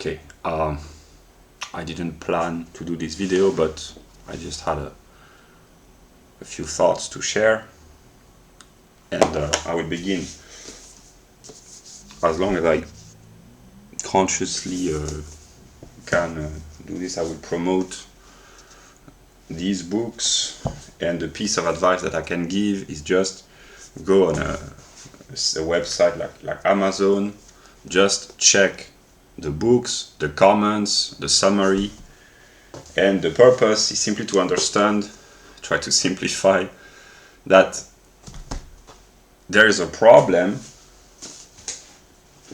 Okay, I didn't plan to do this video, but I just had a few thoughts to share, and I will begin. As long as I consciously can do this, I will promote these books, and the piece of advice that I can give is just go on a website like Amazon, just check the books, the comments, the summary, and the purpose is simply to understand, try to simplify, that there is a problem,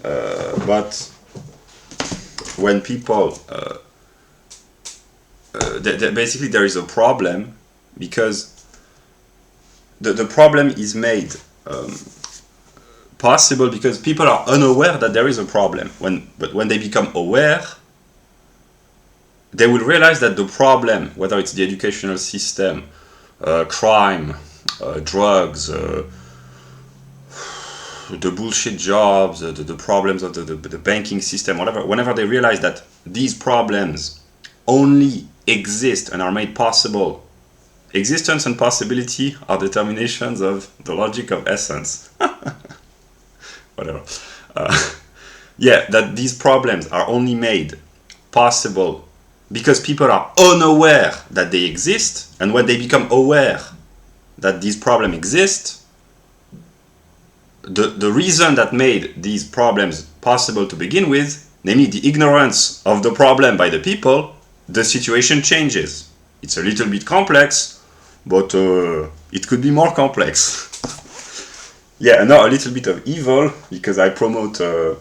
but when people basically there is a problem because the problem is made possible because people are unaware that there is a problem. But when they become aware, they will realize that the problem, whether it's the educational system, crime, drugs, the bullshit jobs, the problems of the banking system, whatever, whenever they realize that these problems only exist and are made possible, existence and possibility are determinations of the logic of essence. Whatever. Yeah, that these problems are only made possible because people are unaware that they exist, and when they become aware that these problems exist, the reason that made these problems possible to begin with, namely the ignorance of the problem by the people, the situation changes. It's a little bit complex, but it could be more complex. Yeah, now a little bit of evil, because I promote, I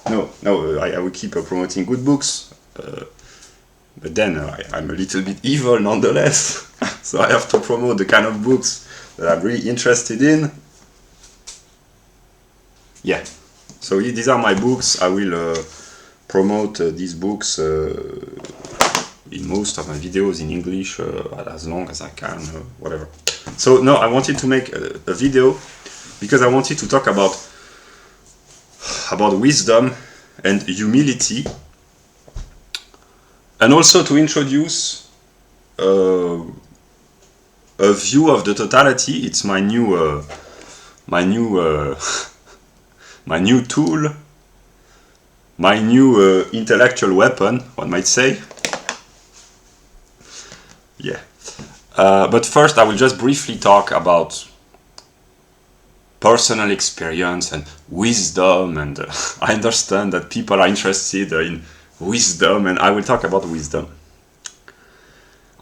will keep promoting good books, but then I'm a little bit evil nonetheless, so I have to promote the kind of books that I'm really interested in. Yeah, so these are my books. I will promote these books in most of my videos in English as long as I can, whatever. So no, I wanted to make a video because I wanted to talk about wisdom and humility, and also to introduce a view of the totality. It's my new my new tool, my new intellectual weapon, one might say. Yeah. But first I will just briefly talk about personal experience and wisdom, and I understand that people are interested in wisdom, and I will talk about wisdom.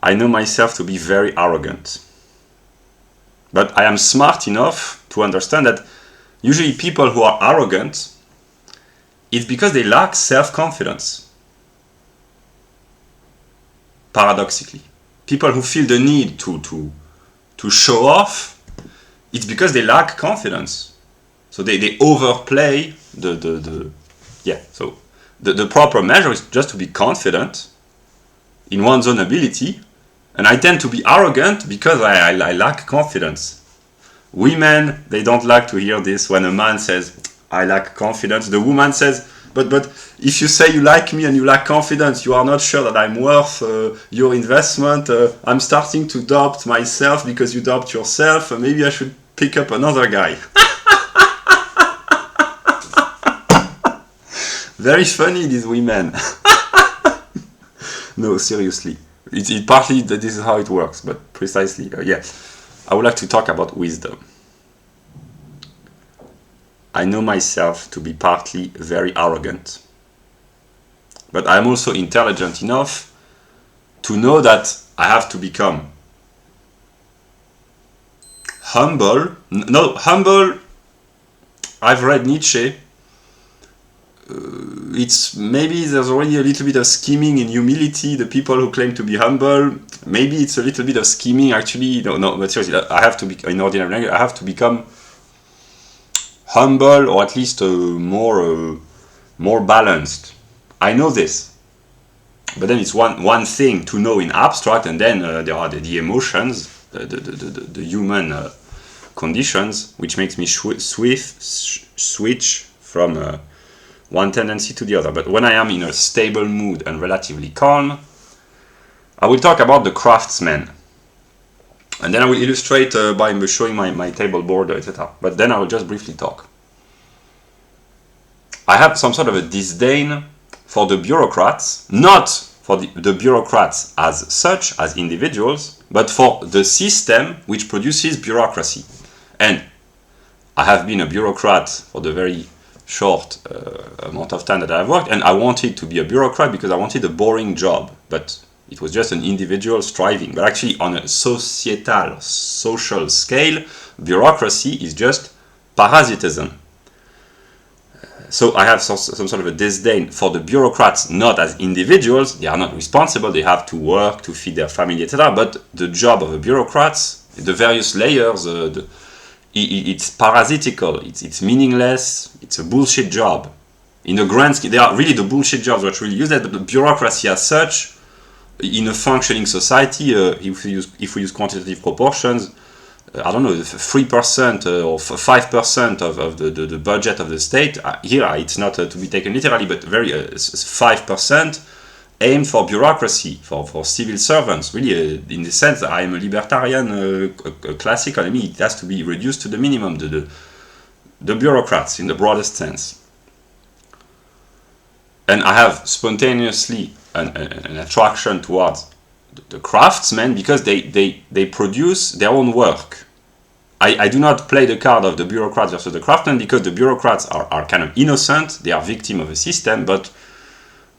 I know myself to be very arrogant, but I am smart enough to understand that usually people who are arrogant, it's because they lack self-confidence. Paradoxically, people who feel the need to show off, it's because they lack confidence. So they overplay so the proper measure is just to be confident in one's own ability, and I tend to be arrogant because I lack confidence. Women, they don't like to hear this. When a man says, I lack confidence, the woman says, but if you say you like me and you lack confidence, you are not sure that I'm worth your investment. I'm starting to doubt myself because you doubt yourself. Maybe I should pick up another guy. Very funny, these women. No, seriously. It partly, this is how it works, but precisely, yeah. I would like to talk about wisdom. I know myself to be partly very arrogant, but I'm also intelligent enough to know that I have to become humble. No, humble, I've read Nietzsche. It's maybe there's already a little bit of scheming in humility, the people who claim to be humble. Maybe it's a little bit of scheming actually. No, but seriously, I have to be, in ordinary language, I have to become humble, or at least more balanced. I know this, but then it's one thing to know in abstract, and then there are the emotions, the human conditions, which makes me switch from one tendency to the other. But when I am in a stable mood and relatively calm, I will talk about the craftsman. And then I will illustrate by showing my table border, etc. But then I will just briefly talk. I have some sort of a disdain for the bureaucrats, not for the bureaucrats as such, as individuals, but for the system which produces bureaucracy. And I have been a bureaucrat for the very short amount of time that I've worked, and I wanted to be a bureaucrat because I wanted a boring job, but it was just an individual striving. But actually, on a societal, social scale, bureaucracy is just parasitism. So I have some sort of a disdain for the bureaucrats, not as individuals. They are not responsible. They have to work to feed their family, etc. But the job of the bureaucrats, the various layers, it's parasitical. It's meaningless. It's a bullshit job. In the grand scheme, they are really the bullshit jobs which really use that. But the bureaucracy as such, in a functioning society, if we use quantitative proportions, I don't know, 3% or 5% of the budget of the state, here it's not to be taken literally, but 5% aimed for bureaucracy, for civil servants. Really, in the sense that I am a libertarian, a classical, I mean, it has to be reduced to the minimum, the bureaucrats in the broadest sense. And I have spontaneously an attraction towards the craftsmen because they produce their own work. I do not play the card of the bureaucrats versus the craftsmen because the bureaucrats are kind of innocent, they are victim of a system, but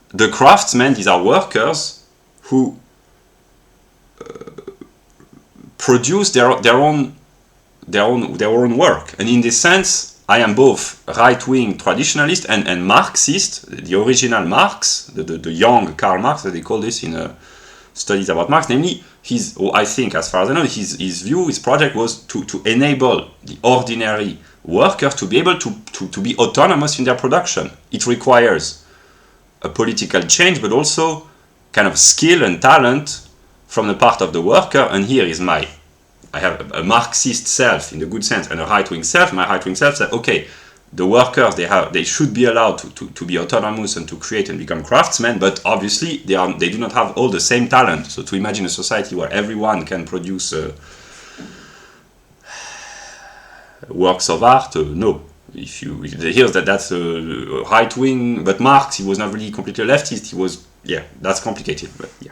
the craftsmen, these are workers who produce their own work. And in this sense, I am both right-wing traditionalist and Marxist, the original Marx, the young Karl Marx, as they call this in studies about Marx, namely, I think, as far as I know, his view, his project was to enable the ordinary workers to be able to be autonomous in their production. It requires a political change, but also kind of skill and talent from the part of the worker. And here is I have a Marxist self in the good sense and a right-wing self. My right-wing self said, okay, the workers, they should be allowed to be autonomous and to create and become craftsmen, but obviously they do not have all the same talent. So to imagine a society where everyone can produce works of art, no. If you hear that's a right wing, but Marx, he was not really completely leftist. He was, that's complicated, but yeah.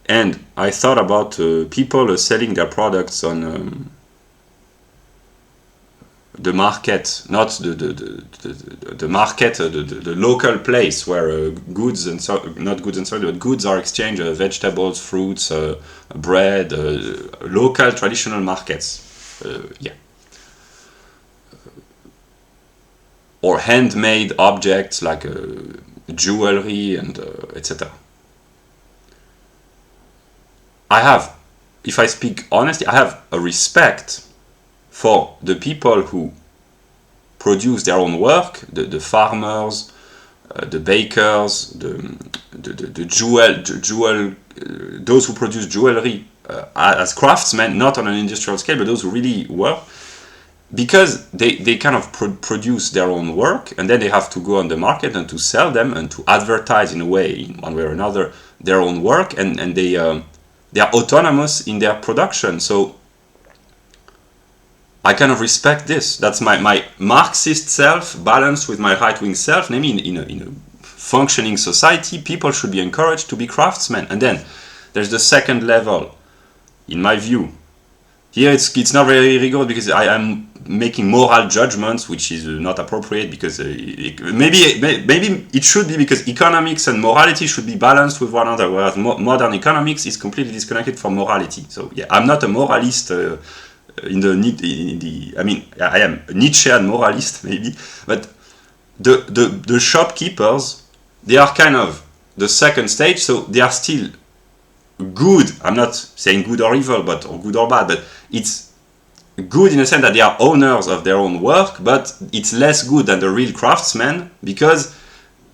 And I thought about people selling their products on the market, not the market, the local place where goods and not goods and services, but goods are exchanged, vegetables, fruits, bread, local traditional markets, or handmade objects like jewelry and etc. If I speak honestly, I have a respect for the people who produce their own work, the farmers, the bakers, those who produce jewelry as craftsmen, not on an industrial scale, but those who really work, because they kind of produce their own work, and then they have to go on the market and to sell them and to advertise in a way, in one way or another, their own work, and they are autonomous in their production. So I kind of respect this. That's my Marxist self balanced with my right-wing self. Namely, in a functioning society, people should be encouraged to be craftsmen. And then there's the second level, in my view. Here it's not very rigorous because I am making moral judgments, which is not appropriate because maybe it should be, because economics and morality should be balanced with one another, whereas modern economics is completely disconnected from morality. So yeah, I'm not a moralist. I am a Nietzschean moralist maybe, but the shopkeepers, they are kind of the second stage, so they are still good. I'm not saying good or evil, or good or bad, but it's good in the sense that they are owners of their own work, but it's less good than the real craftsmen because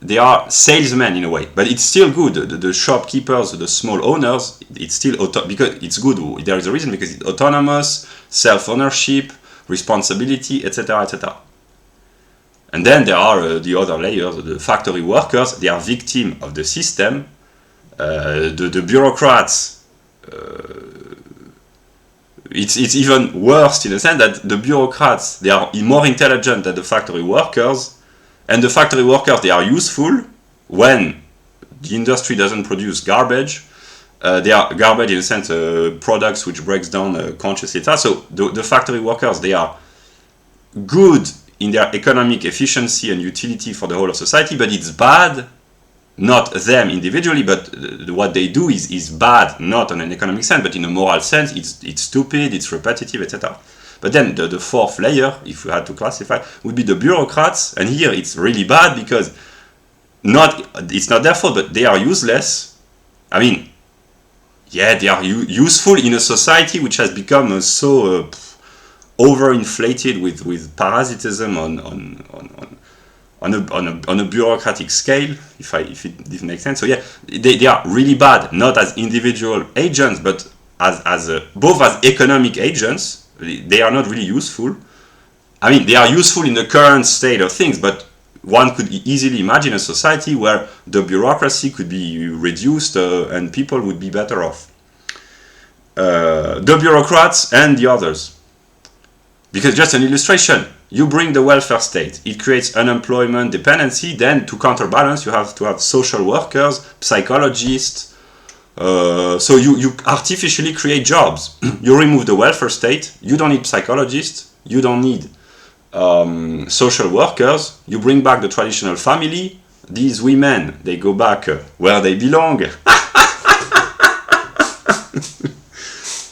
they are salesmen in a way. But it's still good. The shopkeepers, the small owners, it's still because it's good. There is a reason, because it's autonomous, self-ownership, responsibility, etc., etc. And then there are the other layers, the factory workers, they are victim of the system. The bureaucrats, it's even worse in the sense that the bureaucrats, they are more intelligent than the factory workers, and the factory workers, they are useful when the industry doesn't produce garbage. They are garbage in the sense products which breaks down consciously. So the factory workers, they are good in their economic efficiency and utility for the whole of society, but it's bad, not them individually, but what they do is bad, not on an economic sense, but in a moral sense, it's stupid, it's repetitive, etc. But then the fourth layer, if we had to classify, would be the bureaucrats, and here it's really bad because it's not their fault, but they are useless. I mean, yeah, they are useful in a society which has become so overinflated with parasitism on a bureaucratic scale, if it makes sense. So yeah, they are really bad, not as individual agents, but as both as economic agents. They are not really useful. I mean, they are useful in the current state of things, but one could easily imagine a society where the bureaucracy could be reduced and people would be better off. The bureaucrats and the others. Because just an illustration, you bring the welfare state, it creates unemployment, dependency, then to counterbalance you have to have social workers, psychologists, so you artificially create jobs. You remove the welfare state, you don't need psychologists, you don't need social workers, you bring back the traditional family, these women, they go back where they belong.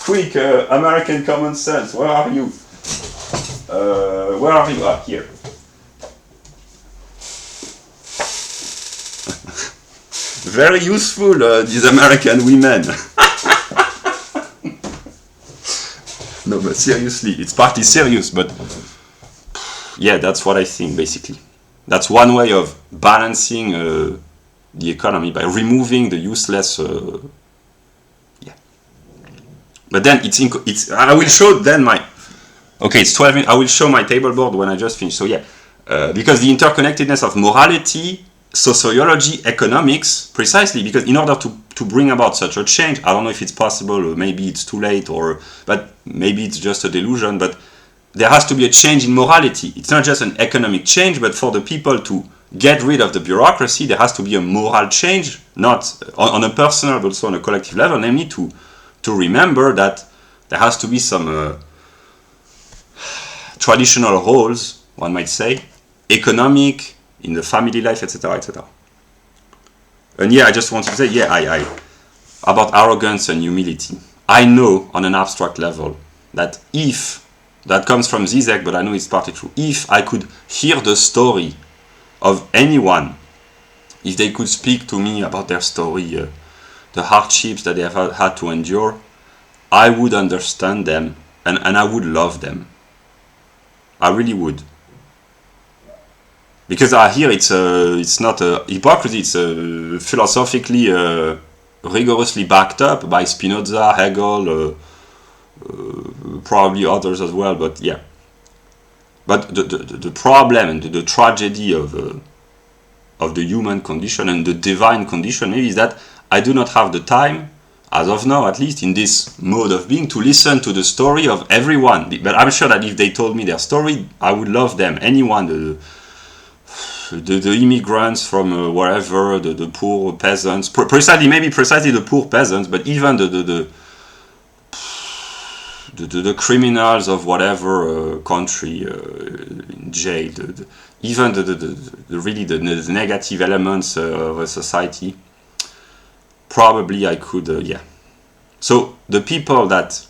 Quick, American common sense, where are you? Where are you? Ah, here. Very useful, these American women. No, but seriously, it's partly serious, but yeah, that's what I think, basically. That's one way of balancing the economy, by removing the useless... yeah. But then it's I will show then my... Okay, it's 12 minutes. I will show my table board when I just finish. So yeah, because the interconnectedness of morality, sociology, economics, precisely because in order to bring about such a change, I don't know if it's possible, or maybe it's too late, but maybe it's just a delusion, but there has to be a change in morality. It's not just an economic change, but for the people to get rid of the bureaucracy, there has to be a moral change, not on a personal, but also on a collective level, namely to remember that there has to be some... traditional roles, one might say, economic, in the family life, etc., etc. And yeah, I just wanted to say, yeah, I about arrogance and humility. I know on an abstract level that if, that comes from Zizek, but I know it's partly true, if I could hear the story of anyone, if they could speak to me about their story, the hardships that they have had to endure, I would understand them and I would love them. I really would, because here it's not a hypocrisy. It's philosophically rigorously backed up by Spinoza, Hegel, probably others as well. But yeah, but the problem and the tragedy of the human condition and the divine condition maybe is that I do not have the time, as of now, at least in this mode of being, to listen to the story of everyone. But I'm sure that if they told me their story, I would love them. Anyone, the immigrants from wherever, the poor peasants, precisely the poor peasants, but even the criminals of whatever country in jail, even the negative elements of a society. Probably I could, yeah. So the people that,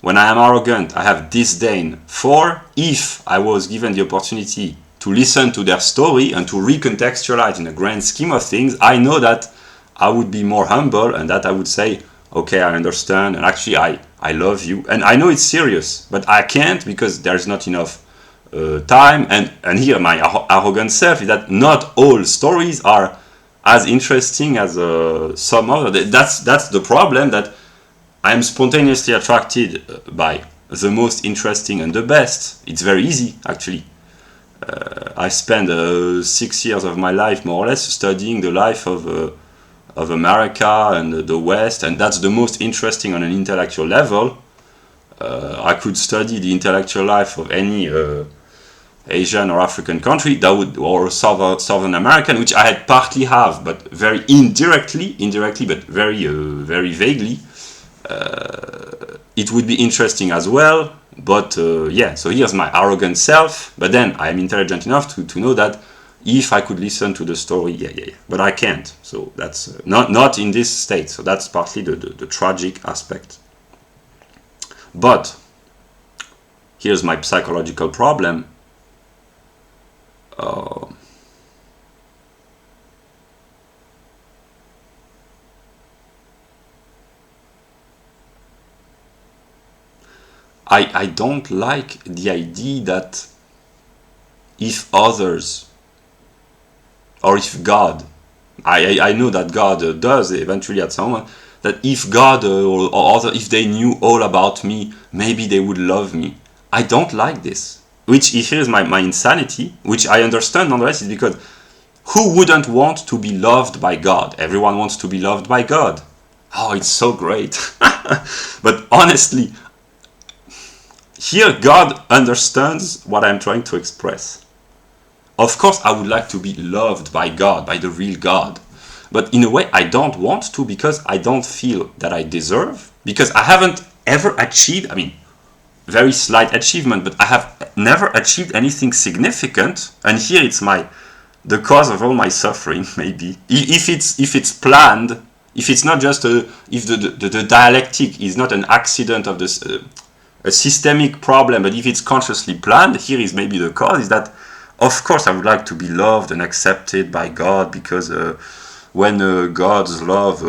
when I am arrogant, I have disdain for, if I was given the opportunity to listen to their story and to recontextualize in a grand scheme of things, I know that I would be more humble and that I would say, okay, I understand, and actually I love you. And I know it's serious, but I can't because there's not enough time. And here my arrogant self is that not all stories are as interesting as some other. That's the problem, that I am spontaneously attracted by the most interesting and the best. It's very easy, actually. I spent 6 years of my life, more or less, studying the life of America and the West, and that's the most interesting on an intellectual level. I could study the intellectual life of any Asian or African country that would, or Southern American, which I had partly have, but very indirectly, but very vaguely. It would be interesting as well, but yeah, so here's my arrogant self, but then I am intelligent enough to know that if I could listen to the story, yeah, but I can't, so that's not in this state, so that's partly the tragic aspect. But here's my psychological problem. I don't like the idea that if others, or if God, I know that God does eventually at some point, that if God or other, if they knew all about me, maybe they would love me. I don't like this. Which, if here's my insanity, which I understand nonetheless, is because who wouldn't want to be loved by God? Everyone wants to be loved by God. Oh, it's so great. But honestly, here God understands what I'm trying to express. Of course, I would like to be loved by God, by the real God. But in a way, I don't want to, because I don't feel that I deserve, because I haven't ever achieved, I mean, very slight achievement, but I have never achieved anything significant, and here it's the cause of all my suffering, maybe. If it's planned, if it's not just if the dialectic is not an accident of this, a systemic problem, but if it's consciously planned, here is maybe the cause, is that, of course, I would like to be loved and accepted by God, because when God's love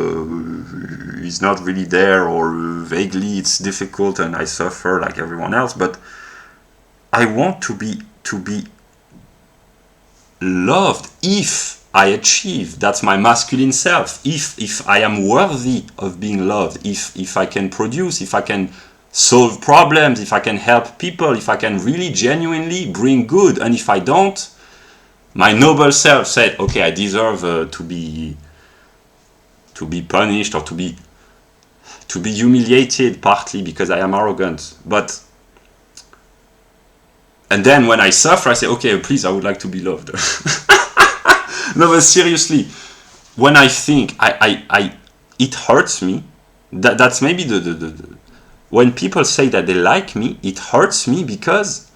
is not really there, or vaguely it's difficult and I suffer like everyone else, but I want to be loved if I achieve. That's my masculine self. If I am worthy of being loved, if I can produce, if I can solve problems, if I can help people, if I can really genuinely bring good, and if I don't, my noble self said, okay, I deserve to be punished, or to be humiliated, partly because I am arrogant. And then when I suffer, I say, okay, please, I would like to be loved. No, but seriously, when I think it hurts me. That's maybe the when people say that they like me, it hurts me, because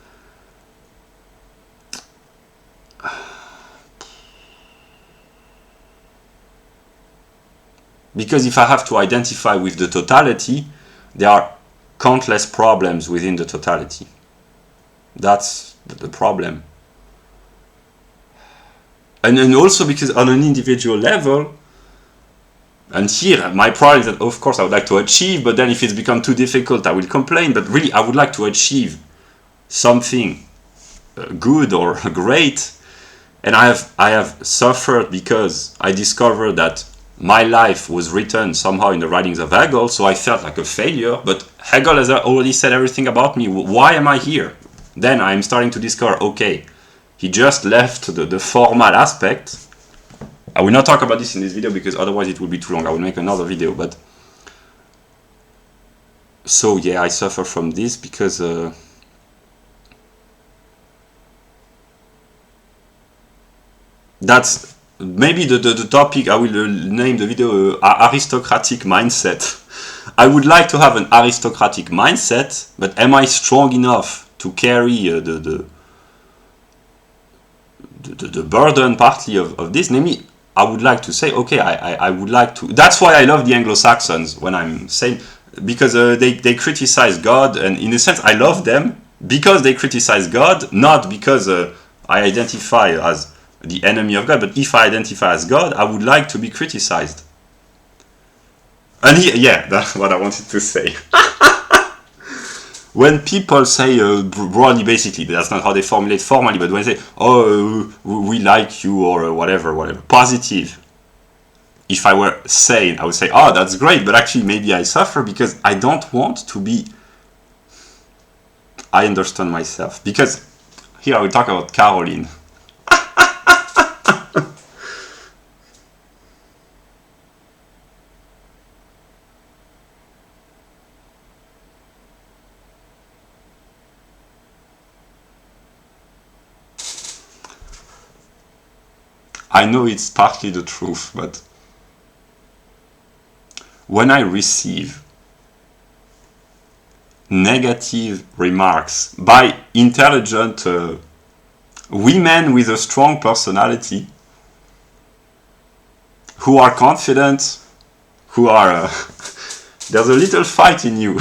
if I have to identify with the totality, there are countless problems within the totality. That's the problem. And also because on an individual level, and here my problem is that, of course, I would like to achieve, but then if it's become too difficult, I will complain. But really, I would like to achieve something good or great. And I have suffered because I discovered that my life was written somehow in the writings of Hegel, so I felt like a failure. But Hegel has already said everything about me. Why am I here? Then I'm starting to discover, okay, he just left the formal aspect. I will not talk about this in this video, because otherwise it will be too long. I will make another video. But so yeah, I suffer from this because that's maybe the topic. I will name the video aristocratic mindset. I would like to have an aristocratic mindset, but am I strong enough to carry the burden partly of this? Namely, I would like to say, okay, I would like to. That's why I love the Anglo-Saxons when I'm saying, because they criticize God, and in a sense I love them because they criticize God, not because I identify as the enemy of God, but if I identify as God, I would like to be criticized. And yeah, that's what I wanted to say. When people say broadly, basically, that's not how they formulate formally, but when they say, oh, we like you, or whatever, positive. If I were sane, I would say, oh, that's great, but actually maybe I suffer because I don't want to be. I understand myself. Because Here I will talk about Caroline. I know it's partly the truth, but when I receive negative remarks by intelligent women with a strong personality, who are confident, who are... there's a little fight in you.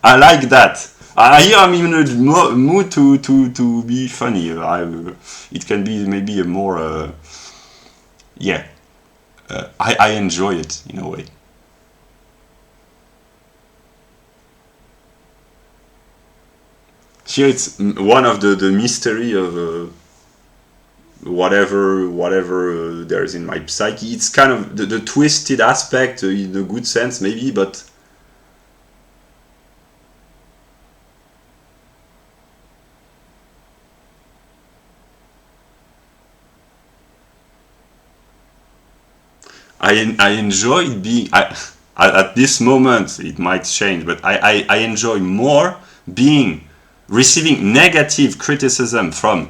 I like that. Here I'm in a mood to be funny. It can be maybe a more... yeah, I enjoy it in a way. Here it's one of the mystery of whatever there is in my psyche. It's kind of the twisted aspect in a good sense maybe, but I enjoy being... at this moment it might change, but I enjoy more receiving negative criticism from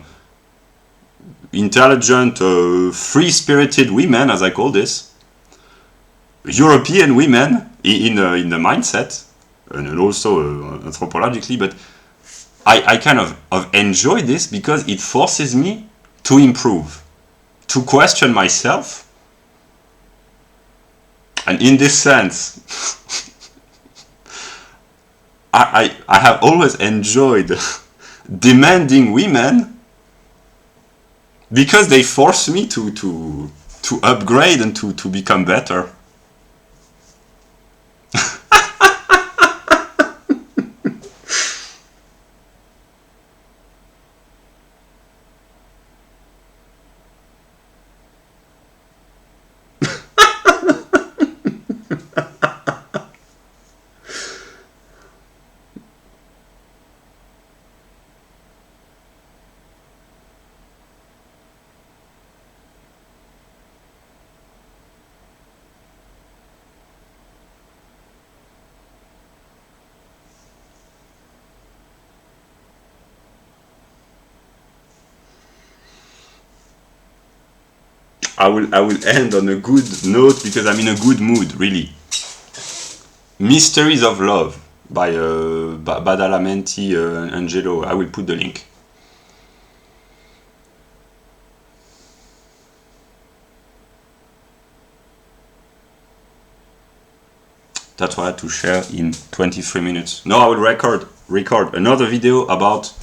intelligent, free-spirited women, as I call this, European women in the mindset, and also anthropologically, but I kind of enjoy this because it forces me to improve, to question myself. And in this sense, I have always enjoyed demanding women because they force me to upgrade and to become better. I will end on a good note because I'm in a good mood, really. Mysteries of Love by Badalamenti, Angelo. I will put the link. That's what I had to share in 23 minutes. Now I will record another video about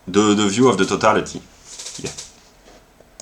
the view of the totality. Yeah.